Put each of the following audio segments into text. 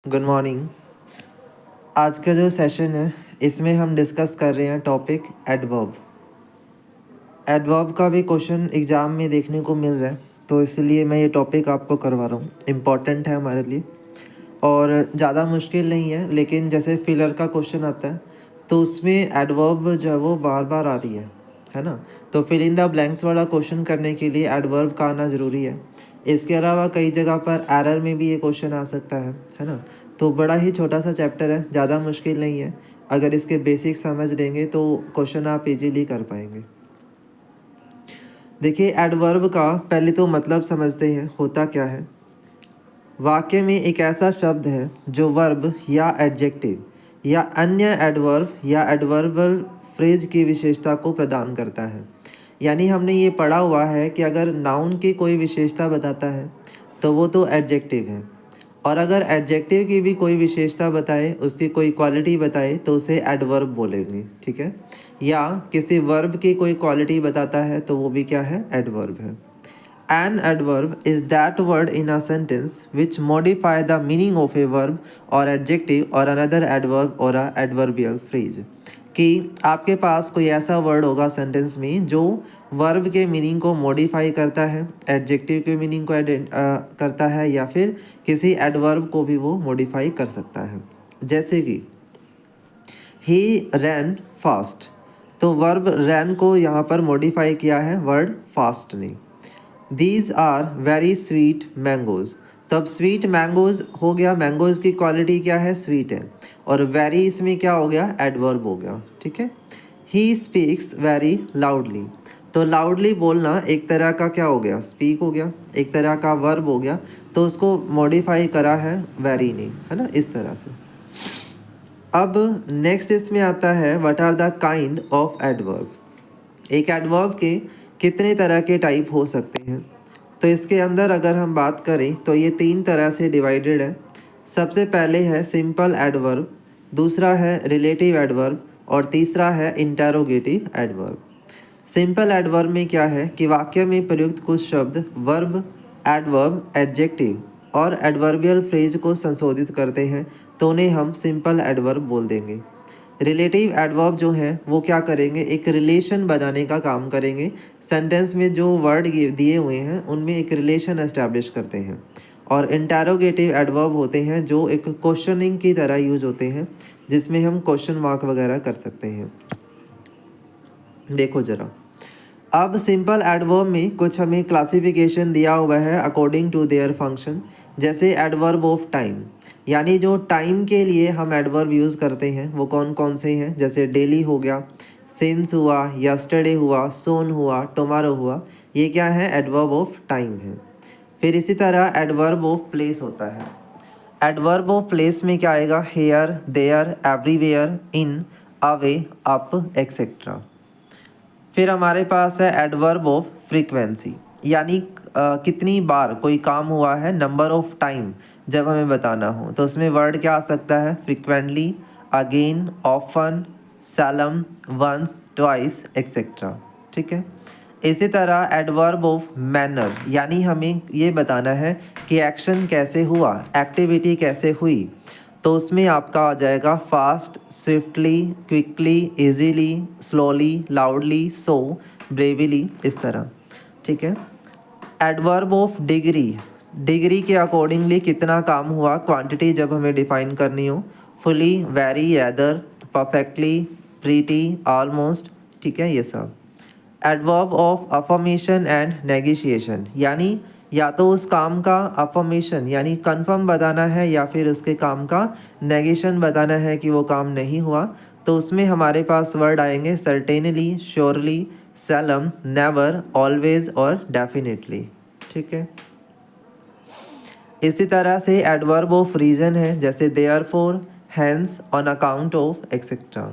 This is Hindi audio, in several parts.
Good morning. आज का जो सेशन है इसमें हम डिस्कस कर रहे हैं टॉपिक एडवर्ब। एडवर्ब का भी क्वेश्चन एग्ज़ाम में देखने को मिल रहा है, तो इसलिए मैं ये टॉपिक आपको करवा रहा हूँ। इम्पॉर्टेंट है हमारे लिए और ज़्यादा मुश्किल नहीं है, लेकिन जैसे फिलर का क्वेश्चन आता है तो उसमें एडवर्ब जो है वो बार बार आ रही है ना। तो फिल इन द ब्लैंक्स वाला क्वेश्चन करने के लिए एडवर्ब का आना ज़रूरी है। इसके अलावा कई जगह पर एरर में भी ये क्वेश्चन आ सकता है ना। तो बड़ा ही छोटा सा चैप्टर है, ज़्यादा मुश्किल नहीं है। अगर इसके बेसिक समझ लेंगे तो क्वेश्चन आप इजीली कर पाएंगे। देखिए, एडवर्ब का पहले तो मतलब समझते हैं होता क्या है। वाक्य में एक ऐसा शब्द है जो वर्ब या एडजेक्टिव या अन्य एडवर्ब या एडवर्बल फ्रेज की विशेषता को प्रदान करता है। यानी हमने ये पढ़ा हुआ है कि अगर नाउन की कोई विशेषता बताता है तो वो तो एडजेक्टिव है, और अगर एडजेक्टिव की भी कोई विशेषता बताए, उसकी कोई क्वालिटी बताए, तो उसे एडवर्ब बोलेंगे। ठीक है। या किसी वर्ब की कोई क्वालिटी बताता है तो वो भी क्या है, एडवर्ब है। An adverb is that word in a sentence which modify the meaning of a verb or adjective or another adverb or a adverbial phrase। कि आपके पास कोई ऐसा वर्ड होगा सेंटेंस में जो वर्ब के मीनिंग को मॉडिफाई करता है, एडजेक्टिव के मीनिंग को करता है, या फिर किसी एडवर्ब को भी वो मॉडिफाई कर सकता है। जैसे कि ही रैन फास्ट, तो वर्ब रैन को यहाँ पर मॉडिफाई किया है वर्ड फास्ट ने। These are very sweet mangoes, तो अब स्वीट मैंगोज़ हो गया, मैंगोज़ की क्वालिटी क्या है, स्वीट है, और वेरी इसमें क्या हो गया, एडवर्ब हो गया। ठीक है। ही स्पीक्स वेरी लाउडली, तो लाउडली बोलना एक तरह का क्या हो गया, स्पीक हो गया, एक तरह का वर्ब हो गया, तो उसको मॉडिफाई करा है वेरी ने, है ना, इस तरह से। अब नेक्स्ट इसमें आता है what are the kind of adverb. एक एडवर्ब के कितने तरह के टाइप हो सकते हैं, तो इसके अंदर अगर हम बात करें तो ये 3 तरह से डिवाइडेड है। सबसे पहले है सिंपल एडवर्ब, दूसरा है रिलेटिव एडवर्ब, और तीसरा है इंटरोगेटिव एडवर्ब। सिंपल एडवर्ब में क्या है कि वाक्य में प्रयुक्त कुछ शब्द वर्ब, एडवर्ब, एडजेक्टिव और एडवर्बियल फ्रेज को संशोधित करते हैं, तो उन्हें हम सिंपल एडवर्ब बोल देंगे। रिलेटिव एडवर्ब जो है वो क्या करेंगे, एक रिलेशन बनाने का काम करेंगे। सेंटेंस में जो वर्ड दिए हुए हैं उनमें एक रिलेशन एस्टैब्लिश करते हैं। और इंटरोगेटिव एडवर्ब होते हैं जो एक क्वेश्चनिंग की तरह यूज होते हैं, जिसमें हम क्वेश्चन मार्क वगैरह कर सकते हैं। देखो ज़रा, अब सिंपल एडवर्ब में कुछ हमें क्लासिफिकेशन दिया हुआ है अकॉर्डिंग टू देयर फंक्शन। जैसे एडवर्ब ऑफ टाइम, यानी जो टाइम के लिए हम एडवर्ब यूज़ करते हैं वो कौन कौन से हैं, जैसे डेली हो गया, सिंस हुआ, यस्टरडे हुआ, सोन हुआ, टुमारो हुआ, ये क्या है, एडवर्ब ऑफ टाइम है। फिर इसी तरह एडवर्ब ऑफ प्लेस होता है। एडवर्ब ऑफ प्लेस में क्या आएगा, here, there, everywhere, in, away, up, etcetera. फिर हमारे पास है एडवर्ब ऑफ फ्रीक्वेंसी, यानी कितनी बार कोई काम हुआ है, नंबर ऑफ टाइम जब हमें बताना हो, तो उसमें वर्ड क्या आ सकता है, frequently, again, often, seldom, once, twice, etcetera. ठीक है। इसी तरह एडवर्ब ऑफ मैनर, यानी हमें ये बताना है कि एक्शन कैसे हुआ, एक्टिविटी कैसे हुई, तो उसमें आपका आ जाएगा fast, swiftly, quickly, easily, slowly, loudly, so, bravely, इस तरह। ठीक है। एडवर्ब ऑफ डिग्री, डिग्री के अकॉर्डिंगली कितना काम हुआ, क्वांटिटी जब हमें डिफाइन करनी हो, fully, very, rather, perfectly, pretty, almost. ठीक है, ये सब। Adverb of affirmation and negotiation, यानी या तो उस काम का अफर्मेशन यानी कंफर्म बताना है, या फिर उसके काम का नेगेशन बताना है कि वो काम नहीं हुआ, तो उसमें हमारे पास वर्ड आएंगे certainly, surely, Salem, never, always और डेफिनेटली। ठीक है। इसी तरह से एडवर्ब ऑफ रीजन है, जैसे therefore, hence, on account of, etcetera.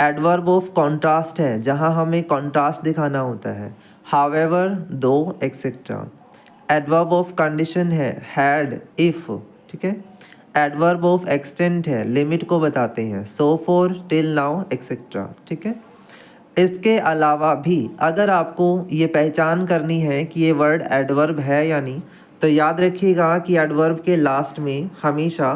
Adverb of contrast है, जहाँ हमें कॉन्ट्रास्ट दिखाना होता है, हावेवर, दो, एक्सेट्रा। एडवर्ब ऑफ कंडीशन है, हैड, इफ़। ठीक है। एडवर्ब ऑफ एक्सटेंट है, लिमिट को बताते हैं, so for, till now, etcetera. ठीक है। इसके अलावा भी अगर आपको ये पहचान करनी है कि ये वर्ड एडवर्ब है या नहीं, तो याद रखिएगा कि एडवर्ब के लास्ट में हमेशा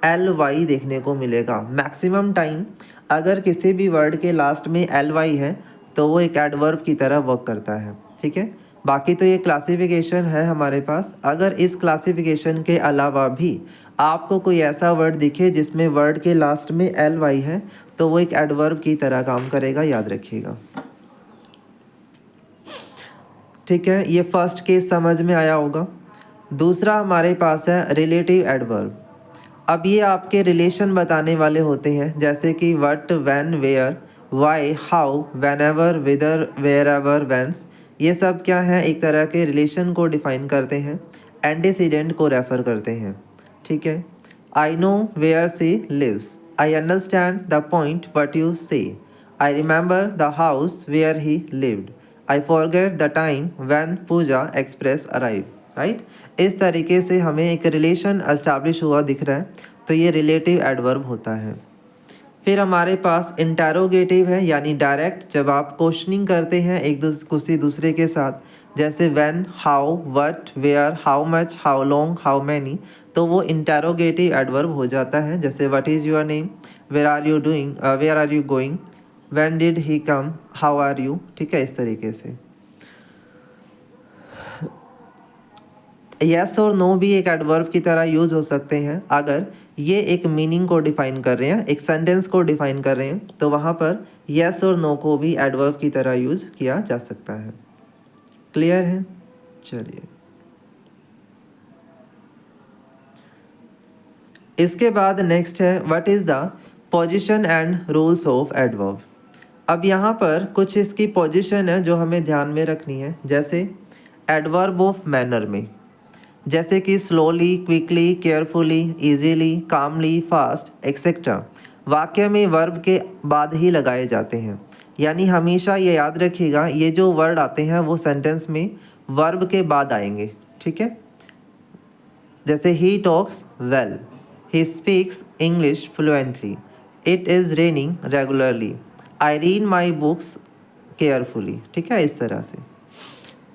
ly देखने को मिलेगा। मैक्सिमम टाइम अगर किसी भी वर्ड के लास्ट में ly है तो वो एक एडवर्ब की तरह वर्क करता है, ठीक है। बाकी तो ये क्लासिफिकेशन है हमारे पास। अगर इस क्लासिफिकेशन के अलावा भी आपको कोई ऐसा वर्ड दिखे जिसमें वर्ड के लास्ट में ly है तो वो एक एडवर्ब की तरह काम करेगा, याद रखिएगा, ठीक है। ये फर्स्ट केस समझ में आया होगा। दूसरा हमारे पास है रिलेटिव एडवर्ब। अब ये आपके रिलेशन बताने वाले होते हैं, जैसे कि what, when, where, why, how, whenever, whether, wherever, whence. ये सब क्या है, एक तरह के रिलेशन को डिफाइन करते हैं, एंटीसीडेंट को रेफर करते हैं, ठीक है। I know where she lives, I understand the point what you say, I remember the house where he lived, I forget the time when Puja express arrive, right. इस तरीके से हमें एक रिलेशन एस्टैब्लिश हुआ दिख रहा है, तो ये रिलेटिव एडवर्ब होता है। फिर हमारे पास इंटरोगेटिव है, यानी डायरेक्ट, जब आप क्वेश्चनिंग करते हैं किसी दूसरे के साथ, जैसे when, how, what, where, how much, how long, how many, तो वो इंटरोगेटिव एडवर्ब हो जाता है। जैसे what is your name, where are you doing, where are you going, when did he come, how are you, ठीक है, इस तरीके से। येस और नो भी एक एडवर्ब की तरह यूज हो सकते हैं। अगर ये एक मीनिंग को डिफाइन कर रहे हैं, एक सेंटेंस को डिफाइन कर रहे हैं, तो वहाँ पर येस और नो को भी एडवर्ब की तरह यूज किया जा सकता है। क्लियर है? चलिए, इसके बाद नेक्स्ट है what is the position and rules of adverb. अब यहाँ पर कुछ इसकी पोजीशन है जो हमें ध्यान में रखनी है। जैसे एडवर्ब ऑफ मैनर में, जैसे कि स्लोली, क्विकली, केयरफुली, इजीली, कामली, फास्ट, एक्सेट्रा, वाक्य में वर्ब के बाद ही लगाए जाते हैं। यानी हमेशा ये याद रखिएगा, ये जो वर्ड आते हैं वो सेंटेंस में वर्ब के बाद आएंगे, ठीक है। जैसे ही talks well, he speaks English fluently, it is raining regularly, I read my books carefully, ठीक है, इस तरह से।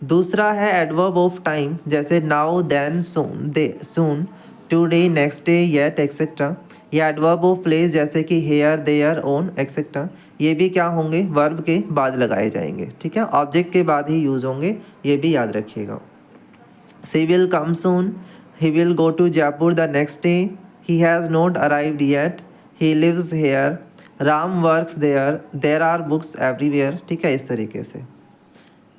दूसरा है एडवर्ब ऑफ टाइम, जैसे now, then, soon, they, soon, today, next day, yet, etcetera. या एडवर्ब ऑफ प्लेस, जैसे कि हेयर, देयर, ओन, एक्सेट्रा। ये भी क्या होंगे, वर्ब के बाद लगाए जाएंगे, ठीक है, ऑब्जेक्ट के बाद ही यूज होंगे, ये भी याद रखिएगा। She will come soon, he will go to Jaipur the next day, he has not arrived yet, he lives here, Ram works there, there are books everywhere, ठीक है, इस तरीके से।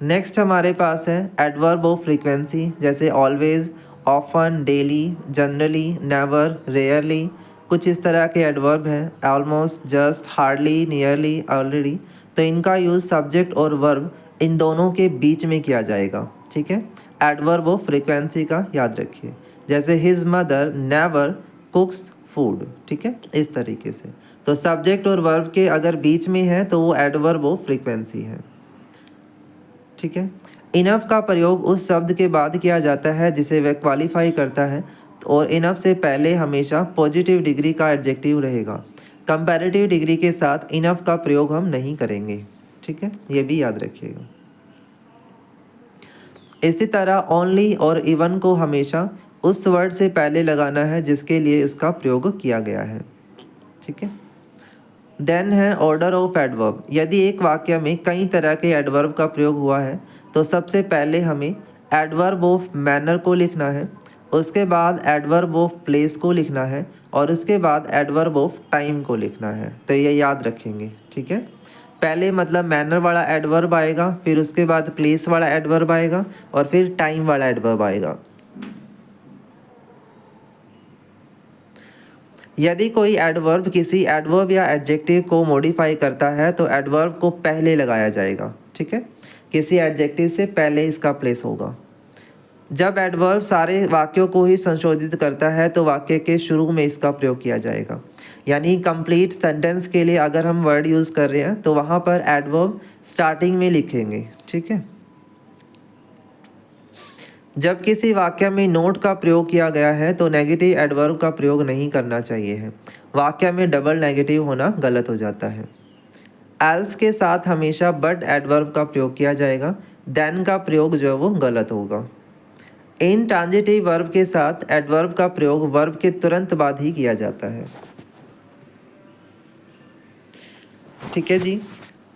नेक्स्ट हमारे पास है एडवर्ब ऑफ फ्रीक्वेंसी, जैसे always, often, daily, generally, never, rarely. कुछ इस तरह के एडवर्ब हैं, almost, just, hardly, nearly, already. तो इनका यूज़ सब्जेक्ट और वर्ब इन दोनों के बीच में किया जाएगा, ठीक है। एडवर्ब ऑफ फ्रीक्वेंसी का याद रखिए, जैसे हिज मदर नेवर कुक्स फूड, ठीक है, इस तरीके से। तो सब्जेक्ट और वर्ब के अगर बीच में है तो वो एडवर्ब ऑफ फ्रीक्वेंसी है, ठीक है। इनफ का प्रयोग उस शब्द के बाद किया जाता है जिसे वह क्वालिफाई करता है, और इनफ से पहले हमेशा पॉजिटिव डिग्री का एडजेक्टिव रहेगा। कंपैरेटिव डिग्री के साथ इनफ का प्रयोग हम नहीं करेंगे, ठीक है, ये भी याद रखिएगा। इसी तरह ओनली और इवन को हमेशा उस वर्ड से पहले लगाना है जिसके लिए इसका प्रयोग किया गया है, ठीक है। देन है ऑर्डर ऑफ एडवर्ब। यदि एक वाक्य में कई तरह के एडवर्ब का प्रयोग हुआ है तो सबसे पहले हमें एडवर्ब ऑफ मैनर को लिखना है, उसके बाद एडवर्ब ऑफ प्लेस को लिखना है, और उसके बाद एडवर्ब ऑफ टाइम को लिखना है। तो ये याद रखेंगे, ठीक है। पहले मतलब मैनर वाला एडवर्ब आएगा, फिर उसके बाद प्लेस वाला एडवर्ब आएगा, और फिर टाइम वाला एडवर्ब आएगा। यदि कोई एडवर्ब किसी एडवर्ब या एडजेक्टिव को मॉडिफाई करता है तो एडवर्ब को पहले लगाया जाएगा, ठीक है, किसी एडजेक्टिव से पहले इसका प्लेस होगा। जब एडवर्ब सारे वाक्यों को ही संशोधित करता है तो वाक्य के शुरू में इसका प्रयोग किया जाएगा। यानी कंप्लीट सेंटेंस के लिए अगर हम वर्ड यूज़ कर रहे हैं तो वहाँ पर एडवर्ब स्टार्टिंग में लिखेंगे, ठीक है। जब किसी वाक्य में नोट का प्रयोग किया गया है तो नेगेटिव एडवर्ब का प्रयोग नहीं करना चाहिए है। वाक्य में डबल नेगेटिव होना गलत हो जाता है। एल्स के साथ हमेशा बट एडवर्ब का प्रयोग किया जाएगा, देन का प्रयोग जो है वो गलत होगा। इन ट्रांजिटिव वर्ब के साथ एडवर्ब का प्रयोग वर्ब के तुरंत बाद ही किया जाता है। ठीक है जी।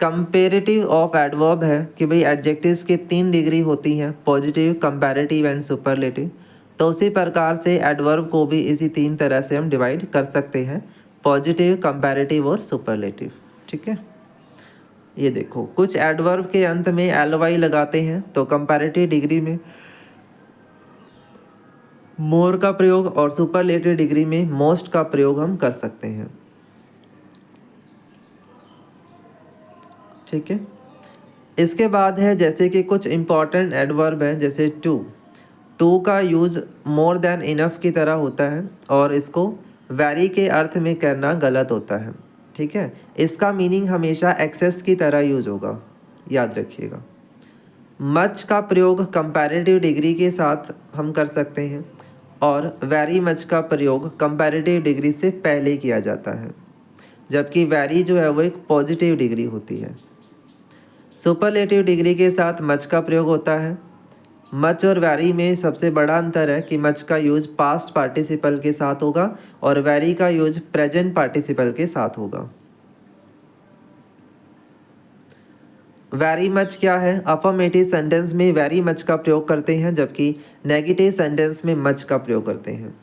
कंपेरेटिव ऑफ एडवर्ब है कि भाई एडजेक्टिव्स की 3 डिग्री होती हैं, पॉजिटिव, कंपैरेटिव एंड सुपरलेटिव। तो उसी प्रकार से एडवर्ब को भी इसी 3 तरह से हम डिवाइड कर सकते हैं, पॉजिटिव, कंपैरेटिव और सुपरलेटिव। ठीक है, ये देखो कुछ एडवर्ब के अंत में एल वाई लगाते हैं, तो कंपैरेटिव डिग्री में मोर का प्रयोग और सुपरलेटिव डिग्री में मोस्ट का प्रयोग हम कर सकते हैं। ठीक है, इसके बाद है जैसे कि कुछ इंपॉर्टेंट एडवर्ब हैं, जैसे टू का यूज मोर देन इनफ की तरह होता है और इसको वेरी के अर्थ में करना गलत होता है। ठीक है, इसका मीनिंग हमेशा एक्सेस की तरह यूज होगा, याद रखिएगा। मच का प्रयोग कंपैरेटिव डिग्री के साथ हम कर सकते हैं और वेरी मच का प्रयोग कंपैरेटिव डिग्री से पहले किया जाता है, जबकि वेरी जो है वो एक पॉजिटिव डिग्री होती है। सुपरलेटिव डिग्री के साथ मच का प्रयोग होता है। मच और वेरी में सबसे बड़ा अंतर है कि मच का यूज पास्ट पार्टिसिपल के साथ होगा और वेरी का यूज प्रेजेंट पार्टिसिपल के साथ होगा। वेरी मच क्या है? अफर्मेटिव सेंटेंस में वेरी मच का प्रयोग करते हैं, जबकि नेगेटिव सेंटेंस में मच का प्रयोग करते हैं।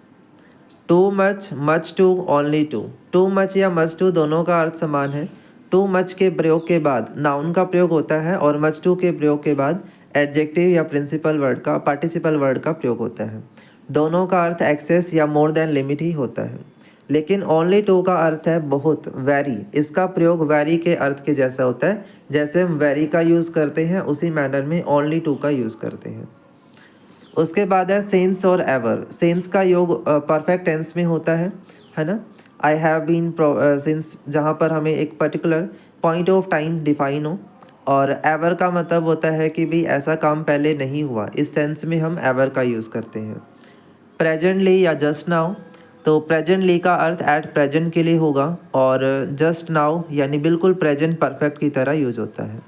Too much, much too, only too. Too much या मच टू दोनों का अर्थ समान है। टू मच के प्रयोग के बाद नाउन का प्रयोग होता है और मच टू के प्रयोग के बाद एडजेक्टिव या प्रिंसिपल वर्ड का, पार्टिसिपल वर्ड का प्रयोग होता है। दोनों का अर्थ एक्सेस या मोर देन लिमिट ही होता है, लेकिन ओनली टू का अर्थ है बहुत, वेरी। इसका प्रयोग वेरी के अर्थ के जैसा होता है, जैसे हम वेरी का यूज़ करते हैं उसी मैनर में ओनली टू का यूज़ करते हैं। उसके बाद है सिंस और एवर। सिंस का योग परफेक्ट टेंस में होता है ना। आई हैव बीन सिंस, जहाँ पर हमें एक particular point of time define हो, और एवर का मतलब होता है कि भाई ऐसा काम पहले नहीं हुआ, इस सेंस में हम एवर का यूज़ करते हैं। प्रेजेंटली या जस्ट नाउ, तो प्रेजेंटली का अर्थ एट प्रेजेंट के लिए होगा और जस्ट नाउ यानी बिल्कुल प्रेजेंट परफेक्ट की तरह यूज होता है।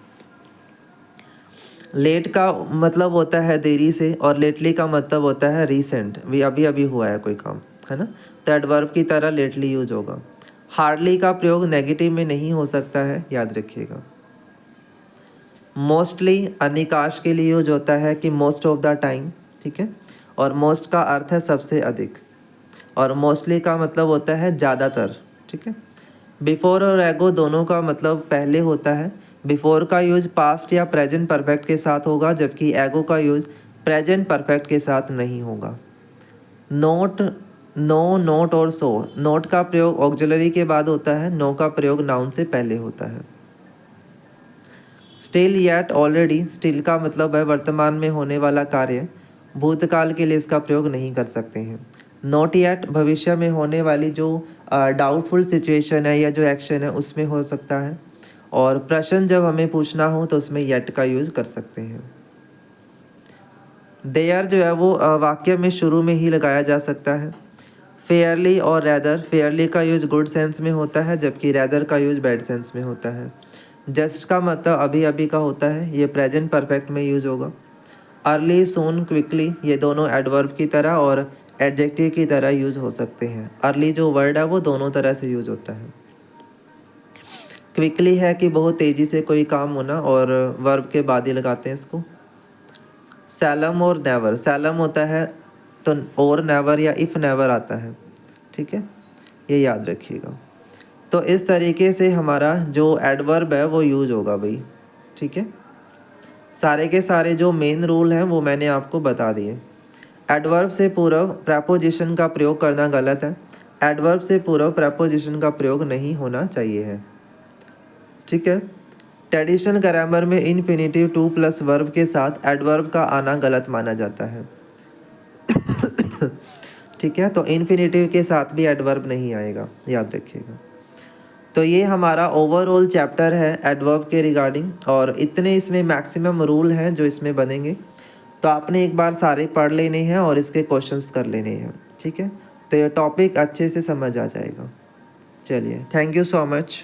लेट का मतलब होता है देरी से और लेटली का मतलब होता है रीसेंट, भी अभी अभी हुआ है कोई काम, है ना, तो एडवर्ब की तरह लेटली यूज होगा। हार्डली का प्रयोग नेगेटिव में नहीं हो सकता है, याद रखिएगा। मोस्टली अनिकाश के लिए यूज होता है कि मोस्ट ऑफ द टाइम, ठीक है, और मोस्ट का अर्थ है सबसे अधिक और मोस्टली का मतलब होता है ज़्यादातर। ठीक है, बिफोर और एगो दोनों का मतलब पहले होता है। बिफोर का यूज पास्ट या प्रेजेंट परफेक्ट के साथ होगा, जबकि एगो का यूज प्रेजेंट परफेक्ट के साथ नहीं होगा। नोट, नो, नोट और सो। नोट का प्रयोग ऑक्सिलरी के बाद होता है, नो का प्रयोग नाउन से पहले होता है। Still, yet, already. स्टिल का मतलब है वर्तमान में होने वाला कार्य, भूतकाल के लिए इसका प्रयोग नहीं कर सकते हैं। नॉट येट भविष्य में होने वाली जो डाउटफुल सिचुएशन है या जो एक्शन है उसमें हो सकता है, और प्रश्न जब हमें पूछना हो तो उसमें येट का यूज़ कर सकते हैं। देयर जो है वो वाक्य में शुरू में ही लगाया जा सकता है। फेयरली और रैदर, फेयरली का यूज गुड सेंस में होता है, जबकि रैदर का यूज बैड सेंस में होता है। जस्ट का मतलब अभी अभी का होता है, ये प्रेजेंट परफेक्ट में यूज होगा। अर्ली, सून, क्विकली, ये दोनों एडवर्ब की तरह और एडजेक्टिव की तरह यूज हो सकते हैं। अर्ली जो वर्ड है वो दोनों तरह से यूज होता है। क्विकली है कि बहुत तेज़ी से कोई काम होना, और वर्ब के बाद ही लगाते हैं इसको। सैलम और नेवर, सैलम होता है तो और नेवर या इफ़ नेवर आता है। ठीक है, ये याद रखिएगा। तो इस तरीके से हमारा जो एडवर्ब है वो यूज होगा भाई। ठीक है, सारे के सारे जो मेन रूल हैं वो मैंने आपको बता दिए। एडवर्ब से पूर्व प्रेपोजिशन का प्रयोग करना गलत है। एडवर्ब से पूर्व प्रेपोजिशन का प्रयोग नहीं होना चाहिए है। ठीक है, ट्रेडिशनल ग्रामर में इन्फिनेटिव टू प्लस वर्ब के साथ एडवर्ब का आना गलत माना जाता है। ठीक है, तो इन्फिनेटिव के साथ भी एडवर्ब नहीं आएगा, याद रखिएगा। तो ये हमारा ओवरऑल चैप्टर है एडवर्ब के रिगार्डिंग, और इतने इसमें मैक्सिमम रूल हैं जो इसमें बनेंगे। तो आपने एक बार सारे पढ़ लेने हैं और इसके क्वेश्चंस कर लेने हैं। ठीक है, तो ये टॉपिक अच्छे से समझ आ जाएगा। चलिए, थैंक यू सो मच।